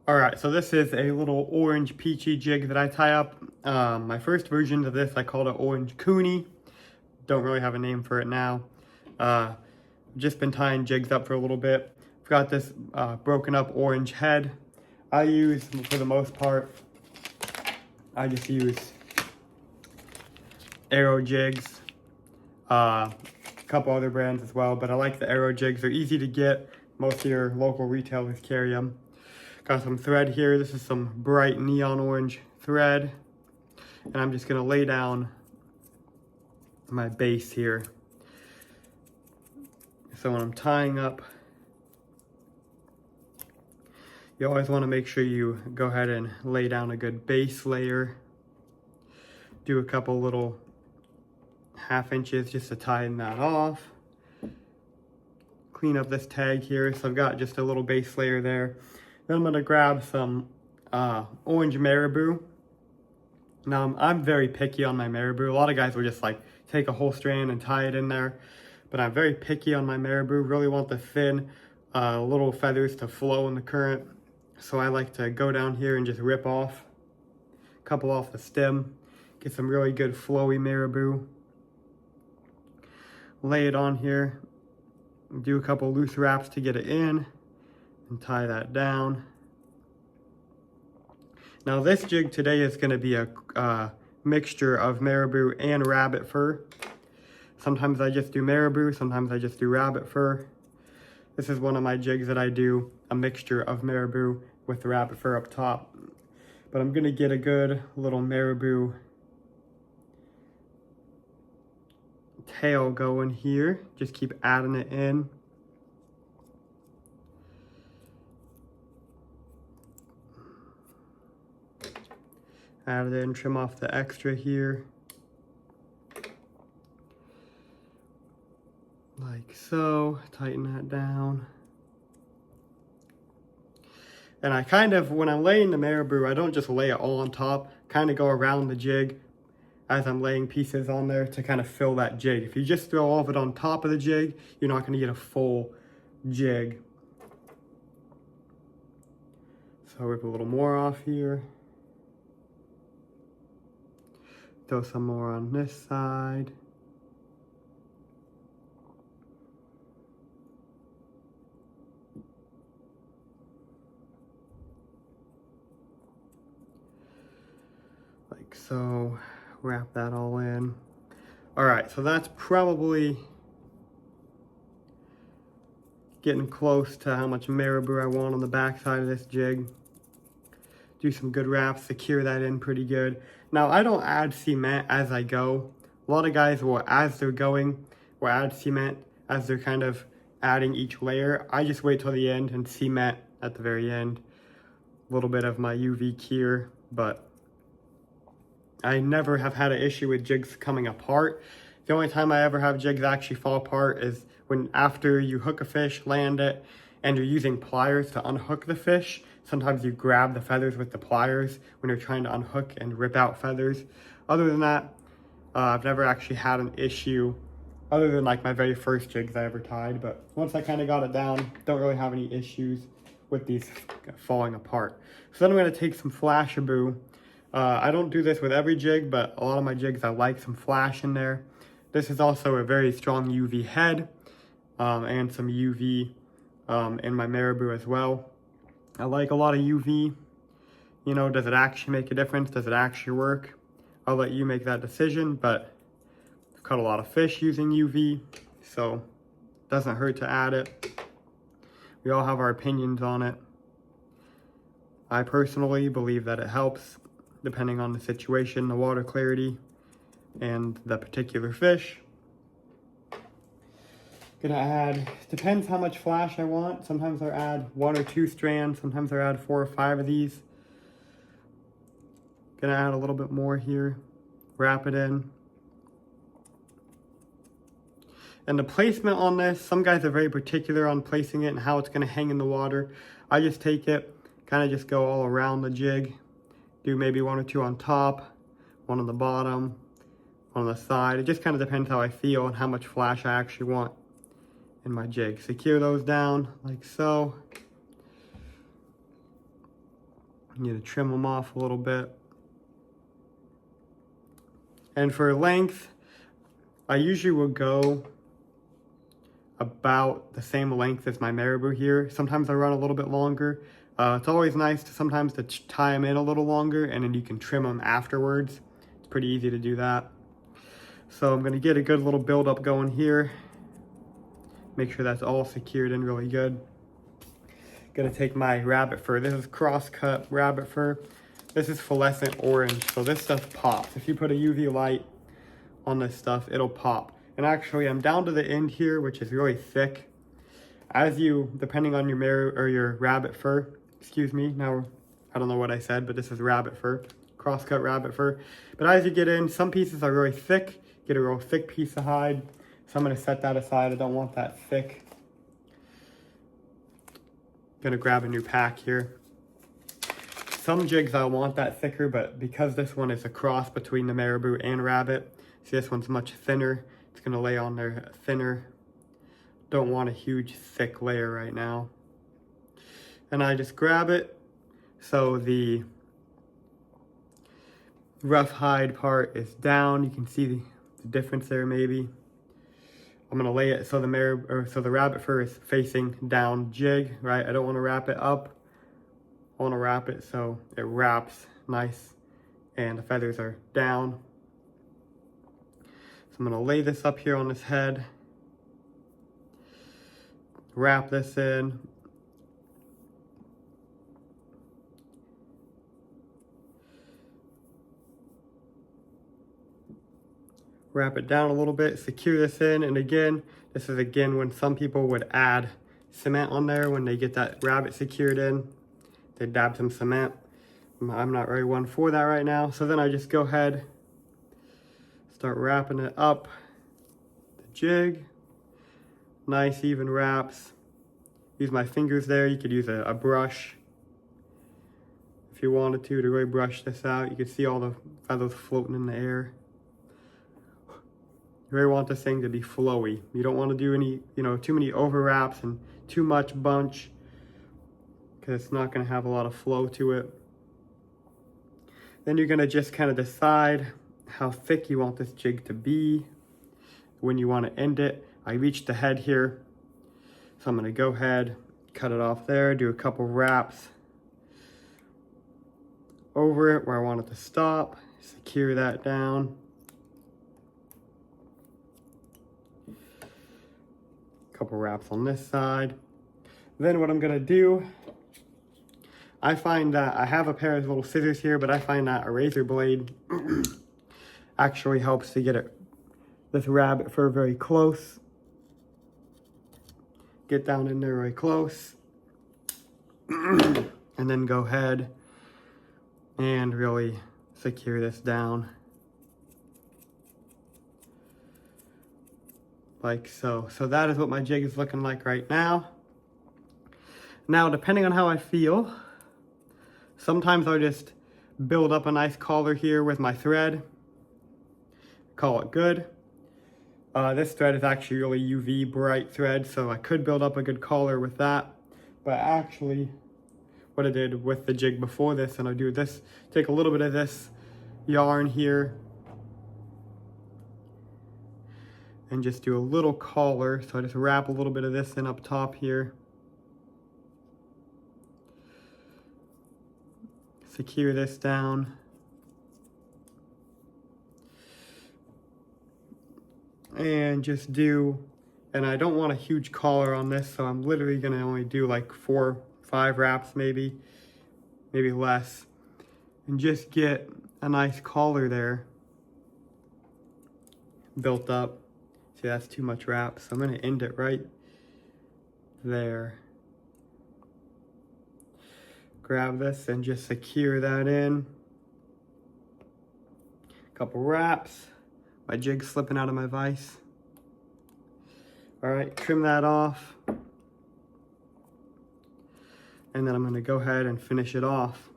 Alright, so this is a little orange peachy jig that I tie up. My first version of this, I called it Orange Cooney. Don't really have a name for it now. Just been tying jigs up for a little bit. I've got this broken up orange head. I use, for the most part, I just use Arrow jigs. A couple other brands as well, but I like the Arrow jigs. They're easy to get. Most of your local retailers carry them. Got some thread here. This is some bright neon orange thread. And I'm just gonna lay down my base here. So when I'm tying up, you always wanna make sure you go ahead and lay down a good base layer. Do a couple little 1/2 inches just to tighten that off. Clean up this tag here. So I've got just a little base layer there. Then I'm gonna grab some orange marabou. Now I'm very picky on my marabou. A lot of guys will just like take a whole strand and tie it in there. But I'm very picky on my marabou. Really want the thin little feathers to flow in the current. So I like to go down here and just rip off a couple off the stem. Get some really good flowy marabou. Lay it on here. Do a couple loose wraps to get it in. And tie that down. Now this jig today is going to be a mixture of marabou and rabbit fur. Sometimes I just do marabou, sometimes I just do rabbit fur. This is one of my jigs that I do a mixture of marabou with the rabbit fur up top. But I'm going to get a good little marabou tail going here. Just keep adding it in. Add it in, trim off the extra here. Like so, tighten that down. And I kind of, when I'm laying the marabou, I don't just lay it all on top, kind of go around the jig as I'm laying pieces on there to kind of fill that jig. If you just throw all of it on top of the jig, you're not gonna get a full jig. So rip a little more off here. Throw some more on this side. Like so, wrap that all in. All right, so that's probably getting close to how much marabou I want on the back side of this jig. Do some good wraps, secure that in pretty good. Now, I don't add cement as I go. A lot of guys will, as they're going, will add cement as they're kind of adding each layer. I just wait till the end and cement at the very end. A little bit of my UV cure, but I never have had an issue with jigs coming apart. The only time I ever have jigs actually fall apart is when after you hook a fish, land it, and you're using pliers to unhook the fish. Sometimes you grab the feathers with the pliers when you're trying to unhook and rip out feathers. Other than that, I've never actually had an issue other than like my very first jigs I ever tied. But once I kind of got it down, don't really have any issues with these falling apart. So then I'm going to take some Flashabou. I don't do this with every jig, but a lot of my jigs I like some flash in there. This is also a very strong UV head and some UV in my marabou as well. I like a lot of UV. You know, does it actually make a difference? Does it actually work? I'll let you make that decision, but I've caught a lot of fish using UV, so it doesn't hurt to add it. We all have our opinions on it. I personally believe that it helps depending on the situation, the water clarity, and the particular fish. Gonna add, depends how much flash I want. Sometimes I add 1 or 2 strands, sometimes I add 4 or 5 of these. Gonna add a little bit more here, wrap it in. And the placement on this, some guys are very particular on placing it and how it's gonna hang in the water. I just take it, kind of just go all around the jig. Do maybe 1 or 2 on top, 1 on the bottom, 1 on the side. It just kind of depends how I feel and how much flash I actually want in my jig. Secure those down like so. I need to trim them off a little bit. And for length, I usually will go about the same length as my marabou here. Sometimes I run a little bit longer. It's always nice to sometimes to tie them in a little longer, and then you can trim them afterwards. It's pretty easy to do that. So I'm gonna get a good little build-up going here. Make sure that's all secured in really good. Gonna take my rabbit fur. This is cross-cut rabbit fur. This is fluorescent orange, so this stuff pops. If you put a UV light on this stuff, it'll pop. And actually, I'm down to the end here, which is really thick. As you, depending on your marrow or your rabbit fur, excuse me, now I don't know what I said, but this is rabbit fur, cross-cut rabbit fur. But as you get in, some pieces are really thick. Get a real thick piece of hide. So I'm gonna set that aside. I don't want that thick. Gonna grab a new pack here. Some jigs I want that thicker, but because this one is a cross between the marabou and rabbit, see this one's much thinner. It's gonna lay on there thinner. Don't want a huge thick layer right now. And I just grab it so the rough hide part is down. You can see the difference there maybe. I'm gonna lay it so the rabbit fur is facing down jig, right? I don't wanna wrap it up. I wanna wrap it so it wraps nice and the feathers are down. So I'm gonna lay this up here on this head. Wrap this in. Wrap it down a little bit, secure this in, and again, this is again when some people would add cement on there when they get that rabbit secured in. They dab some cement. I'm not really one for that right now, so then I just go ahead, start wrapping it up the jig. Nice even wraps. Use my fingers there. You could use a brush if you wanted to really brush this out. You can see all the feathers floating in the air. You really want this thing to be flowy. You don't want to do any, too many over wraps and too much bunch, because it's not going to have a lot of flow to it. Then you're going to just kind of decide how thick you want this jig to be when you want to end it. I reached the head here, so I'm going to go ahead, cut it off there, do a couple wraps over it where I want it to stop, secure that down. Couple wraps on this side. Then what I'm gonna do, I find that I have a pair of little scissors here, but I find that a razor blade actually helps to get this rabbit fur very close. Get down in there very close. And then go ahead and really secure this down. Like so. So that is what my jig is looking like right now. Now, depending on how I feel, sometimes I'll just build up a nice collar here with my thread. Call it good. This thread is actually really UV bright thread, so I could build up a good collar with that. But actually, what I did with the jig before this, and I do this, take a little bit of this yarn here, and just do a little collar. So I just wrap a little bit of this in up top here. Secure this down. And just do, and I don't want a huge collar on this, so I'm literally gonna only do like 4 or 5 wraps maybe less. And just get a nice collar there built up. See, that's too much wrap, so I'm gonna end it right there. Grab this and just secure that in. Couple wraps. My jig's slipping out of my vise. All right, trim that off. And then I'm gonna go ahead and finish it off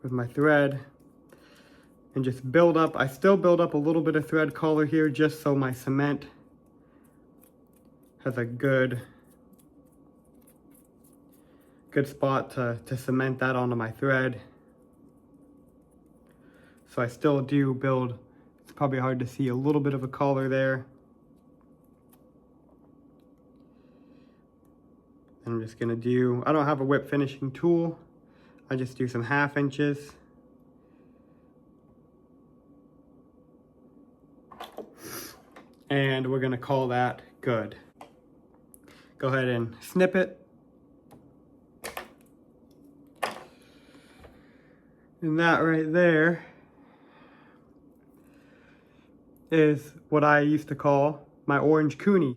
with my thread. And just build up, I still build up a little bit of thread collar here just so my cement has a good good spot to cement that onto my thread. So I still do build, it's probably hard to see, a little bit of a collar there. I'm just gonna do, I don't have a whip finishing tool. I just do some 1/2 inches. And we're gonna call that good. Go ahead and snip it. And that right there is what I used to call my orange coonie.